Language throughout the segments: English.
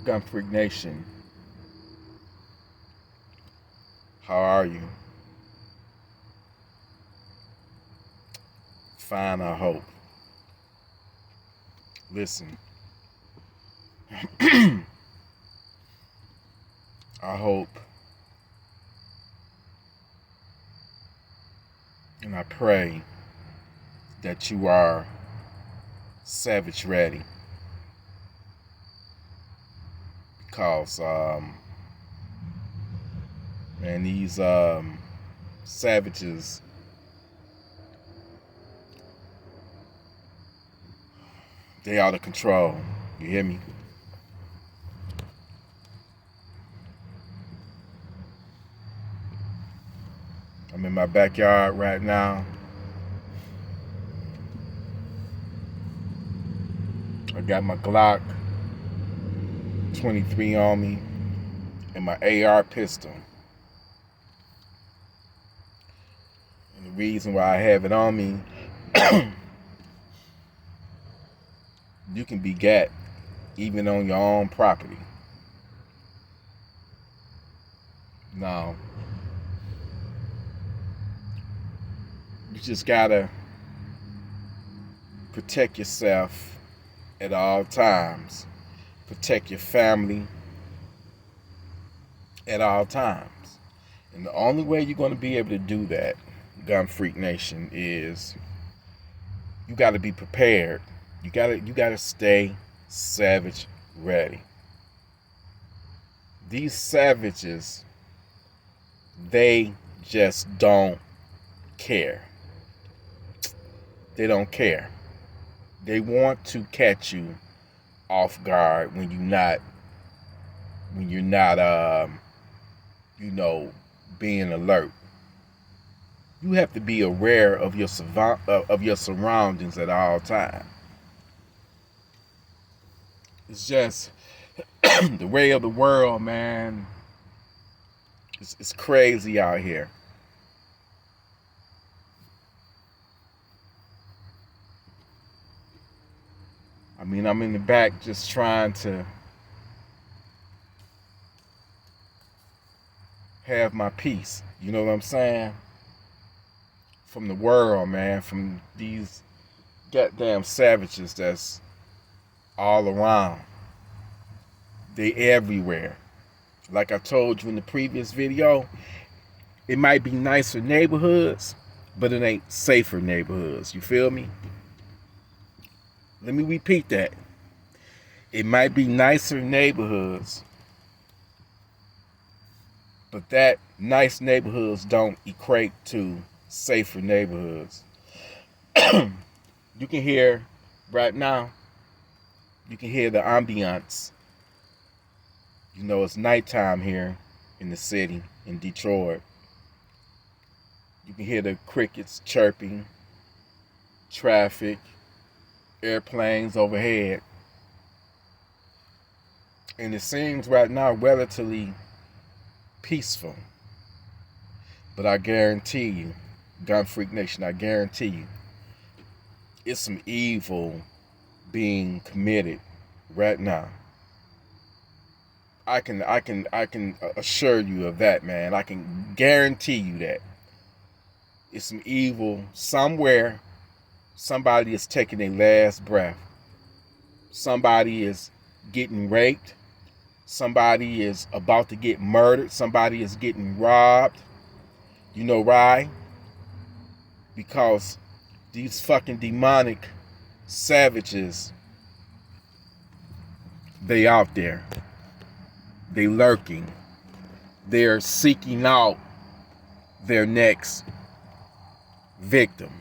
Gunfreak Nation, how are you? Fine, I hope. Listen, I hope and I pray that you are savage ready, because man, these savages, they out of control. You hear me? I'm in my backyard right now. I got my Glock 23 on me and my AR pistol. And the reason why I have it on me, you can be gat even on your own property. Now, you just gotta protect yourself at all times. Protect your family at all times. And the only way you're going to be able to do that, Gunfreak Nation, is you got to be prepared. You got to stay savage ready. These savages, they just don't care. They don't care. They want to catch you off guard when you're not being alert. You have to be aware of your surroundings at all times. It's just the way of the world, man. It's crazy out here. I mean, I'm in the back just trying to have my peace. You know what I'm saying? From the world, man. From these goddamn savages that's all around. They everywhere. Like I told you in the previous video, it might be nicer neighborhoods, but it ain't safer neighborhoods. You feel me? Let me repeat that. It might be nicer neighborhoods, but that nice neighborhoods don't equate to safer neighborhoods. You can hear right now, you can hear the ambiance. You know, it's nighttime here in the city, in Detroit. You can hear the crickets chirping, traffic, airplanes overhead. And it seems right now relatively peaceful. But I guarantee you, Gunfreak Nation, I guarantee you, it's some evil being committed right now. I can assure you of that, man. I can guarantee you that. It's some evil somewhere. Somebody is taking their last breath. Somebody is getting raped. Somebody is about to get murdered. Somebody is getting robbed. You know why? Because these fucking demonic savages, they out there. They lurking. They're seeking out their next victim.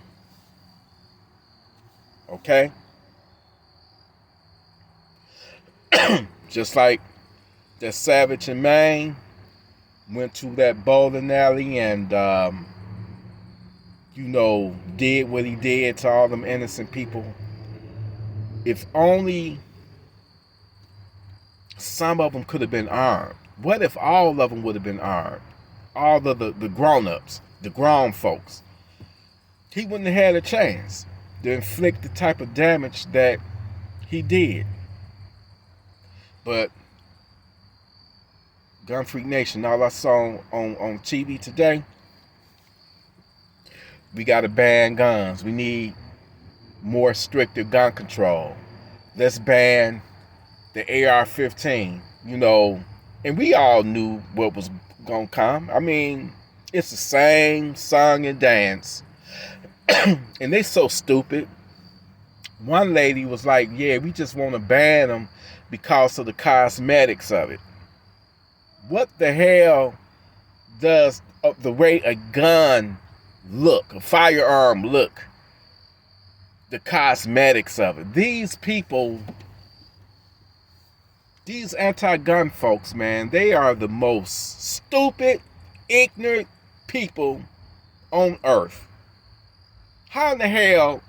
Okay? Just like that savage in Maine went to that bowling alley and, did what he did to all them innocent people. If only some of them could have been armed. What if all of them would have been armed? All of the grown-ups, the grown folks. He wouldn't have had a chance to inflict the type of damage that he did. But Gunfreak Nation, all I saw on TV today, we got to ban guns. We need more stricter gun control. Let's ban the AR-15, and we all knew what was going to come. I mean, it's the same song and dance. And they so stupid. One lady was like, yeah, we just want to ban them because of the cosmetics of it. What the hell does the way a gun look, a firearm look, the cosmetics of it? These people, these anti-gun folks, man, they are the most stupid, ignorant people on earth. How in the hell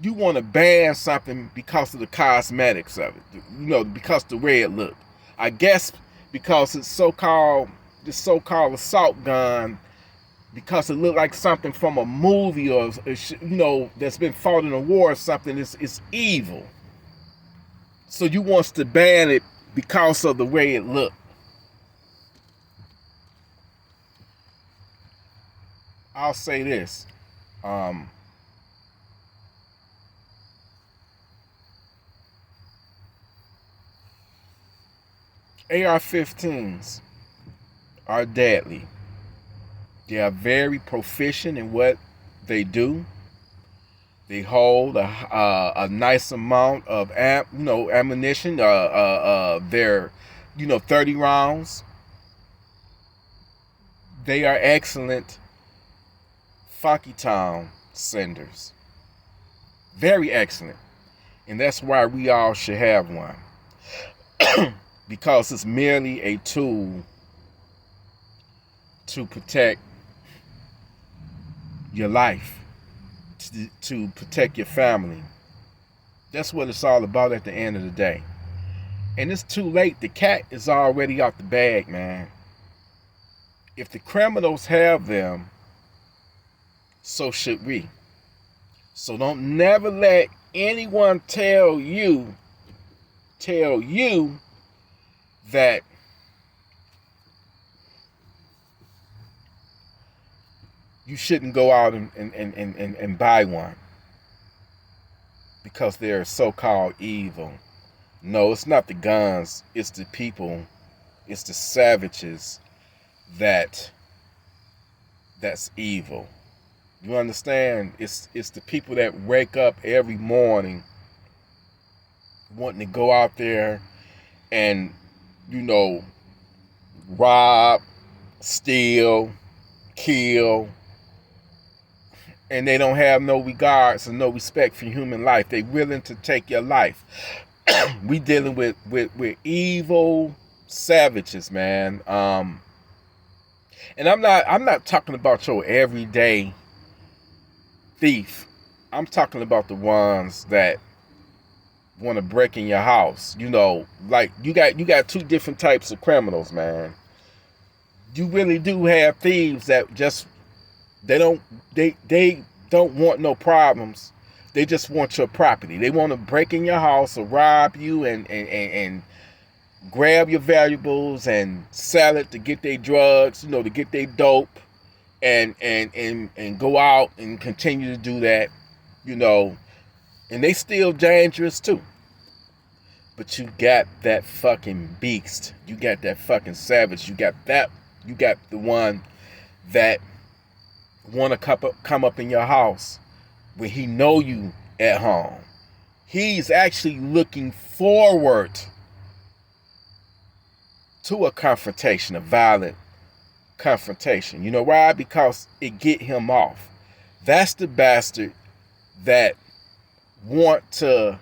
you want to ban something because of the cosmetics of it? Because the way it look. I guess because it's this so-called assault gun, because it looked like something from a movie or that's been fought in a war or something. It's evil. So you wants to ban it because of the way it looked. I'll say this. AR-15s are deadly. They are very proficient in what they do. They hold a nice amount of ammunition. They're 30 rounds. They are excellent funky town senders. Very excellent. And that's why we all should have one. Because it's merely a tool to protect your life, to protect your family. That's what it's all about at the end of the day. And it's too late. The cat is already out the bag, man. If the criminals have them, so should we. So don't never let anyone tell you that you shouldn't go out and buy one because they're so-called evil. No, it's not the guns. It's the people. It's the savages that's evil. You understand? It's the people that wake up every morning wanting to go out there and, rob, steal, kill, and they don't have no regards and no respect for human life. They willing to take your life. We dealing with evil savages, man. And I'm not talking about your everyday thief. I'm talking about the ones that want to break in your house. Like you got two different types of criminals, man. You really do have thieves that just they don't want no problems. They just want your property. They want to break in your house or rob you and grab your valuables and sell it to get their drugs, to get their dope, and go out and continue to do that, and they still dangerous too. But you got that fucking beast. You got that fucking savage. You got the one that want to come up in your house when he know you at home. He's actually looking forward to a confrontation, a violent confrontation. You know why? Because it get him off. That's the bastard that want to,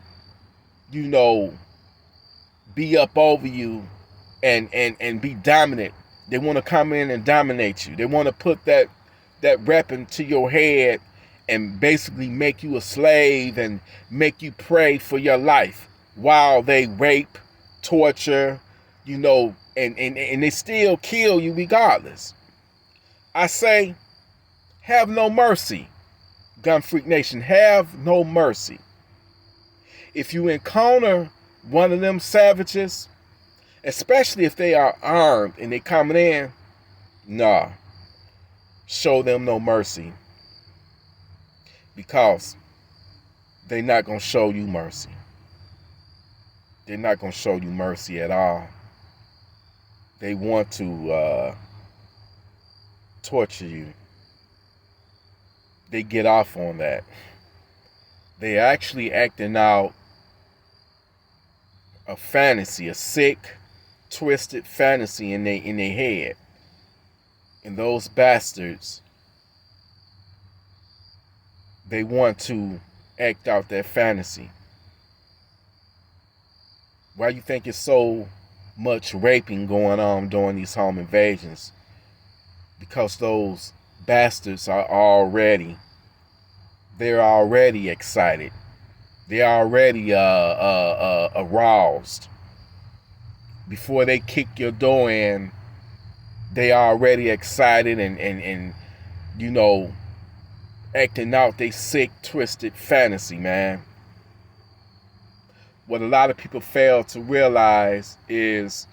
be up over you and be dominant. They want to come in and dominate you. They want to put that weapon to your head and basically make you a slave and make you pray for your life while they rape, torture, and they still kill you regardless. I say, have no mercy. Gunfreak Nation, have no mercy. If you encounter one of them savages, Especially if they are armed and they coming in, nah, show them no mercy, because they're not going to show you mercy. They're not going to show you mercy at all. They want to torture you. They get off on that. They actually acting out a fantasy, a sick, twisted fantasy in their head. And those bastards, they want to act out that fantasy. Why you think it's so much raping going on during these home invasions? Because those bastards are already, they're already excited. They're already aroused. Before they kick your door in, they already excited and you know, acting out they sick, twisted fantasy, man. What a lot of people fail to realize is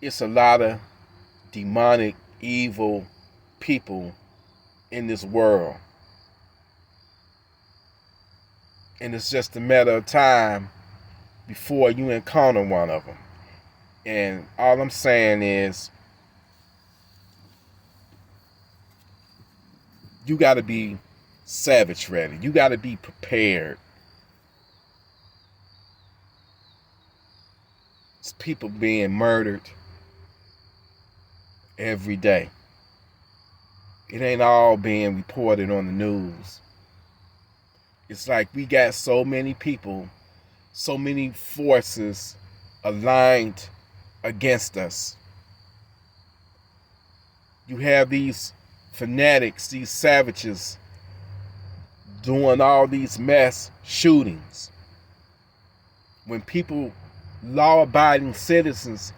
it's a lot of demonic, evil people in this world. And it's just a matter of time before you encounter one of them. And all I'm saying is, you got to be savage ready. You got to be prepared. It's people being murdered every day. It ain't all being reported on the news. It's like we got so many people, so many forces aligned against us. You have these fanatics, these savages doing all these mass shootings. When people, law-abiding citizens,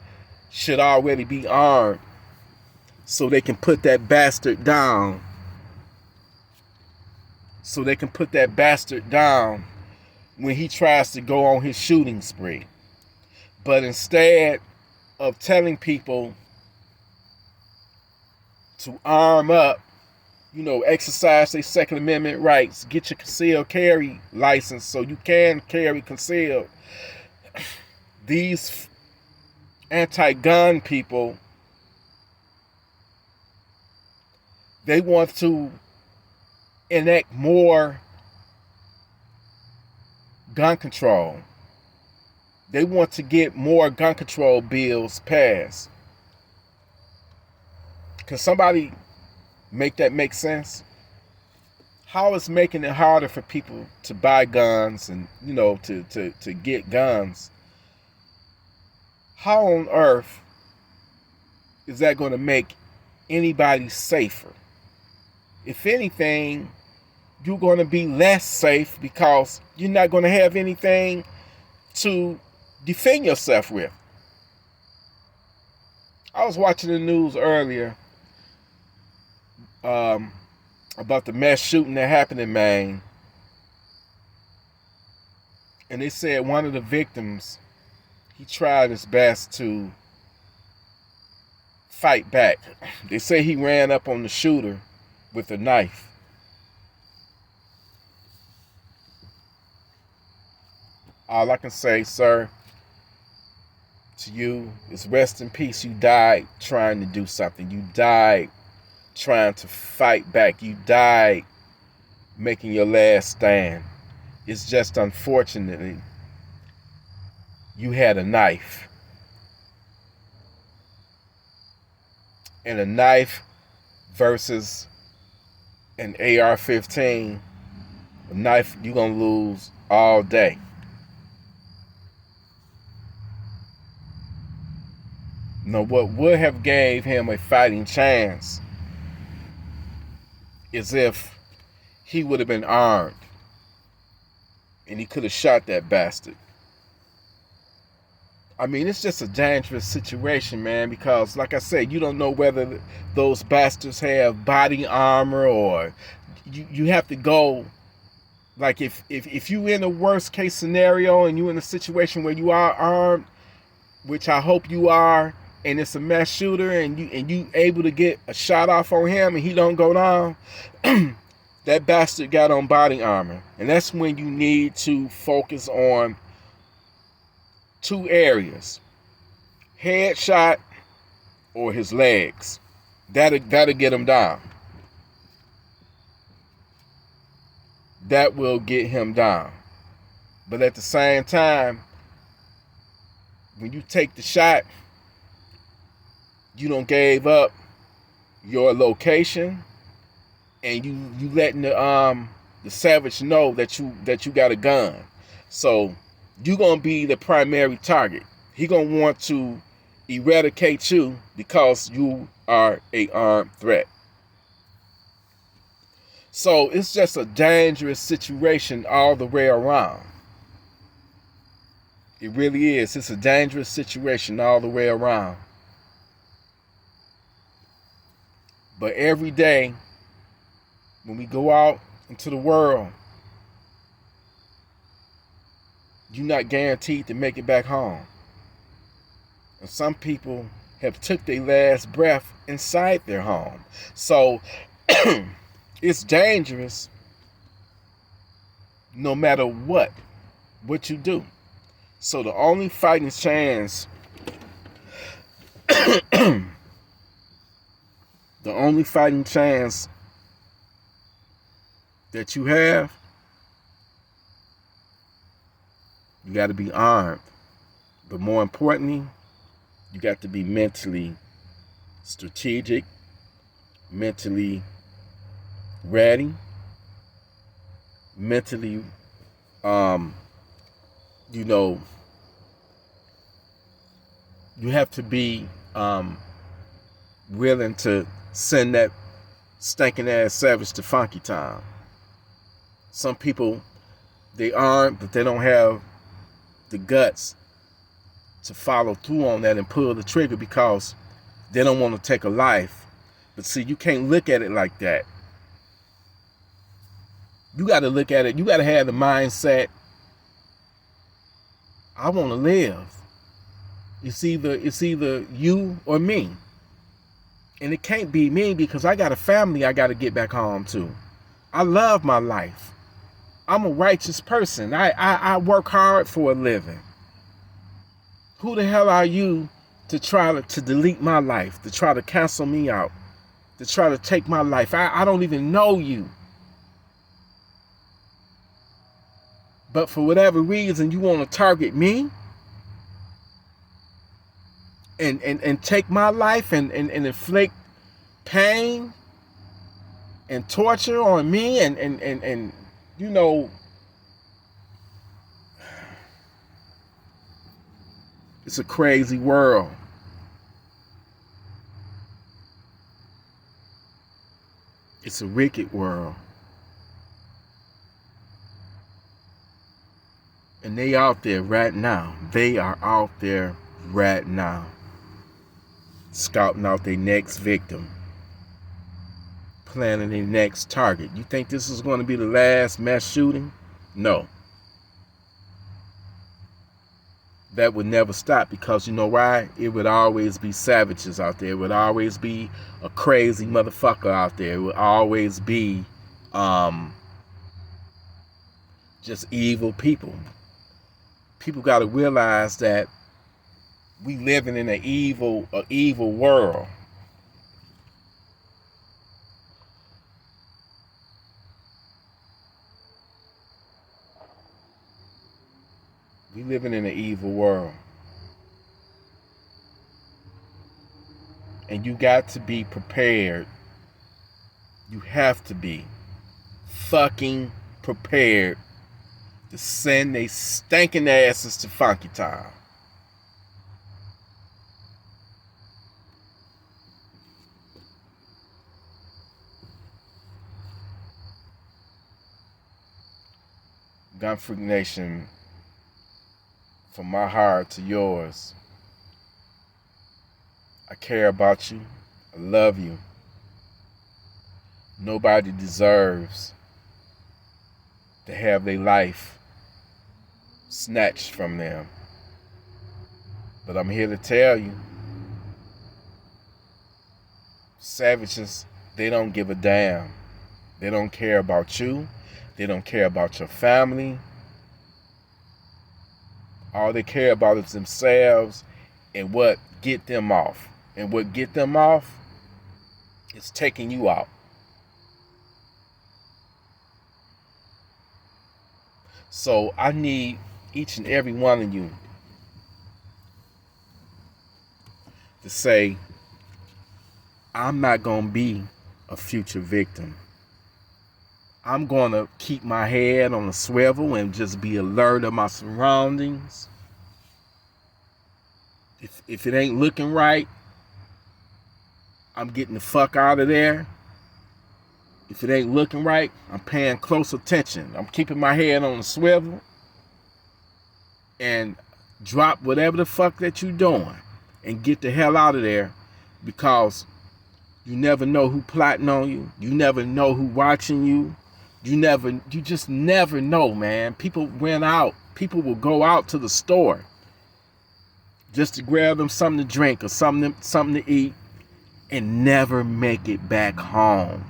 should already be armed so they can put that bastard down. So they can put that bastard down when he tries to go on his shooting spree. But instead of telling people to arm up, you know, exercise their Second Amendment rights, get your concealed carry license so you can carry concealed, these anti-gun people, they want to enact more gun control. They want to get more gun control bills passed. Can somebody make that make sense? How is making it harder for people to buy guns and, you know, to get guns? How on earth is that going to make anybody safer? If anything, you're going to be less safe because you're not going to have anything to defend yourself with. I was watching the news earlier about the mass shooting that happened in Maine. And they said one of the victims, he tried his best to fight back. They say he ran up on the shooter with a knife. All I can say, sir, to you is rest in peace. You died trying to do something. You died trying to fight back. You died making your last stand. It's just unfortunately you had a knife. And a knife versus an AR-15, a knife you're going to lose all day. Now, what would have gave him a fighting chance is if he would have been armed and he could have shot that bastard. I mean, it's just a dangerous situation, man, because like I said, you don't know whether those bastards have body armor or you have to go. Like if you in a worst case scenario and you in a situation where you are armed, which I hope you are, and it's a mass shooter, and you able to get a shot off on him and he don't go down, that bastard got on body armor. And that's when you need to focus on two areas: headshot or his legs. That'll get him down. That will get him down. But at the same time, when you take the shot, you don't gave up your location, and you letting the savage know that you got a gun. So you gonna be the primary target. He gonna want to eradicate you because you are a armed threat. So it's just a dangerous situation all the way around. It really is. It's a dangerous situation all the way around. But every day, when we go out into the world, you're not guaranteed to make it back home. And some people have took their last breath inside their home. So it's dangerous no matter what you do. So the only fighting chance the only fighting chance that you have, you got to be armed. But more importantly, you got to be mentally strategic, mentally ready, mentally, you have to be willing to send that stinking ass savage to Funky Town. Some people, they aren't, but they don't have the guts to follow through on that and pull the trigger because they don't want to take a life. But see, you can't look at it like that. You got to look at it, you got to have the mindset, I want to live. It's either you or me. And it can't be me because I got a family I got to get back home to. I love my life. I'm a righteous person. I work hard for a living. Who the hell are you to try to delete my life, to try to cancel me out, to try to take my life? I don't even know you. But for whatever reason, you want to target me and take my life and inflict pain and torture on me and you know, it's a crazy world. It's a wicked world. And they out there right now. They are out there right now, scouting out their next victim, planning their next target. You think this is going to be the last mass shooting? No. That would never stop because you know why? It would always be savages out there. It would always be a crazy motherfucker out there. It would always be just evil people. People got to realize that we living in an evil world. We living in an evil world. And you got to be prepared. You have to be fucking prepared to send they stinking asses to Funky Town. Gunfreak Nation, from my heart to yours, I care about you. I love you. Nobody deserves to have their life snatched from them. But I'm here to tell you, savages, they don't give a damn. They don't care about you. They don't care about your family. All they care about is themselves and what get them off. And what get them off is taking you out. So I need each and every one of you to say, I'm not going to be a future victim. I'm going to keep my head on a swivel and just be alert of my surroundings. If it ain't looking right, I'm getting the fuck out of there. If it ain't looking right, I'm paying close attention. I'm keeping my head on a swivel and drop whatever the fuck that you doing and get the hell out of there, because you never know who plotting on you. You never know who watching you. You just never know, man. People people will go out to the store just to grab them something to drink or something to eat and never make it back home.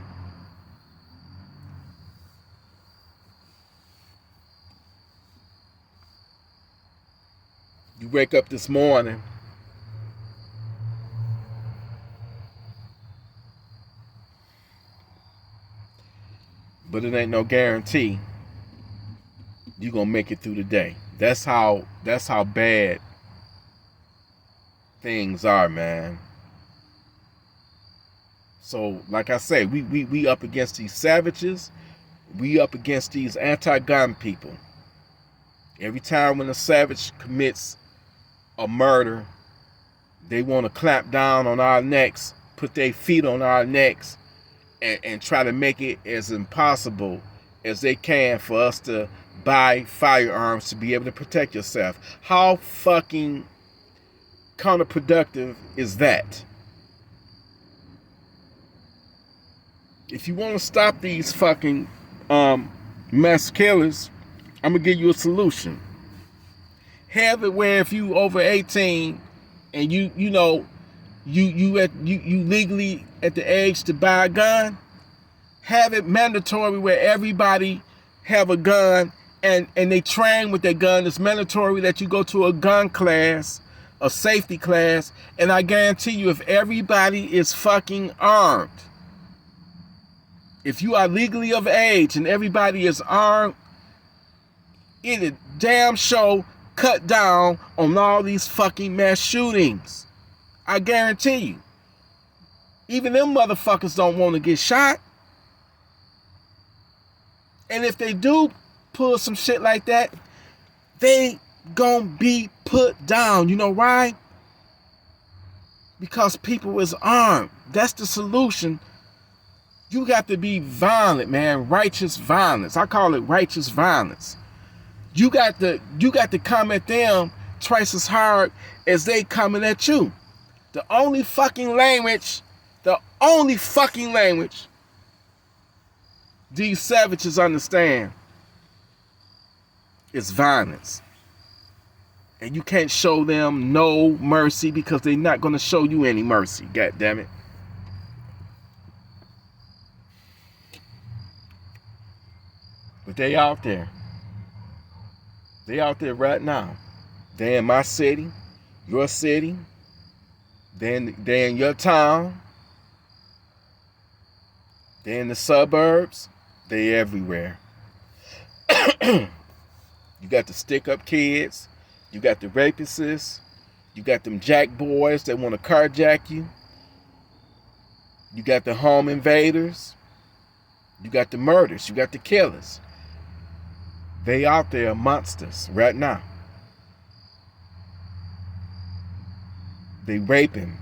You wake up this morning, but it ain't no guarantee you gonna make it through the day. That's how bad things are, man. So, like I say, we up against these savages. We up against these anti-gun people. Every time when a savage commits a murder, they want to clamp down on our necks, put their feet on our necks, and try to make it as impossible as they can for us to buy firearms to be able to protect yourself. How fucking counterproductive is that? If you want to stop these fucking mass killers, I'm gonna give you a solution. Have it where if you over 18 and you legally at the age to buy a gun, have it mandatory where everybody have a gun and they train with their gun. It's mandatory that you go to a gun class, a safety class, and I guarantee you, if everybody is fucking armed, if you are legally of age and everybody is armed, it'll damn sure cut down on all these fucking mass shootings. I guarantee you. Even them motherfuckers don't want to get shot. And if they do pull some shit like that, they gonna be put down. You know why? Because people is armed. That's the solution. You got to be violent, man. Righteous violence. I call it righteous violence. You got to come at them twice as hard as they coming at you. The only fucking language these savages understand is violence. And you can't show them no mercy because they're not going to show you any mercy. God damn it. But they out there. They out there right now. They in my city, your city. They in your town. They in the suburbs. They everywhere. You got the stick-up kids. You got the rapists. You got them jack boys that want to carjack you. You got the home invaders. You got the murders. You got the killers. They out there monsters right now. They raping.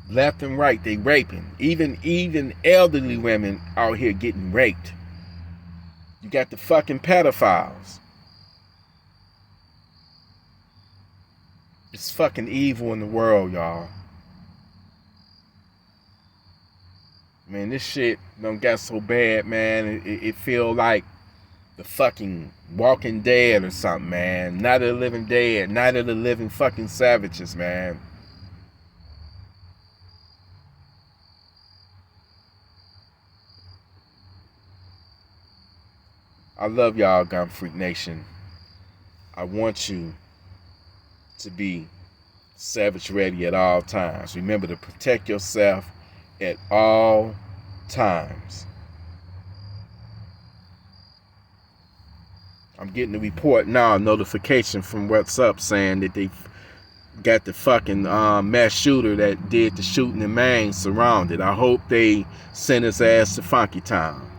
Left and right, they raping. Even elderly women out here getting raped. You got the fucking pedophiles. It's fucking evil in the world, y'all. Man, this shit done got so bad, man. It feel like the fucking Walking Dead or something, man. Night of the Living Dead, Night of the Living fucking Savages, man. I love y'all, Gunfreak Nation. I want you to be savage ready at all times. Remember to protect yourself at all times. I'm getting a report now, a notification from What's Up saying that they got the fucking mass shooter that did the shooting in Maine surrounded. I hope they send his ass to Funky Town.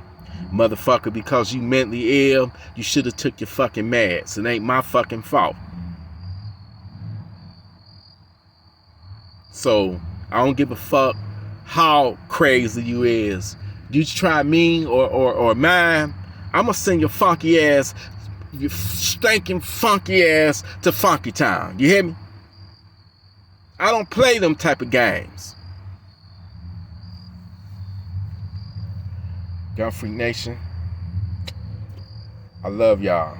Motherfucker, because you mentally ill, you should have took your fucking meds. It ain't my fucking fault. So, I don't give a fuck how crazy you is. You try me or mine, I'm gonna send your funky ass, your stinking funky ass to Funky Town. You hear me? I don't play them type of games. Gunfreak Nation, I love y'all.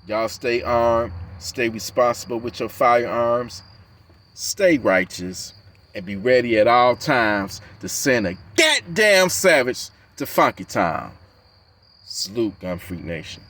Y'all stay armed, stay responsible with your firearms, stay righteous, and be ready at all times to send a goddamn savage to Funky Town. Salute, Gunfreak Nation.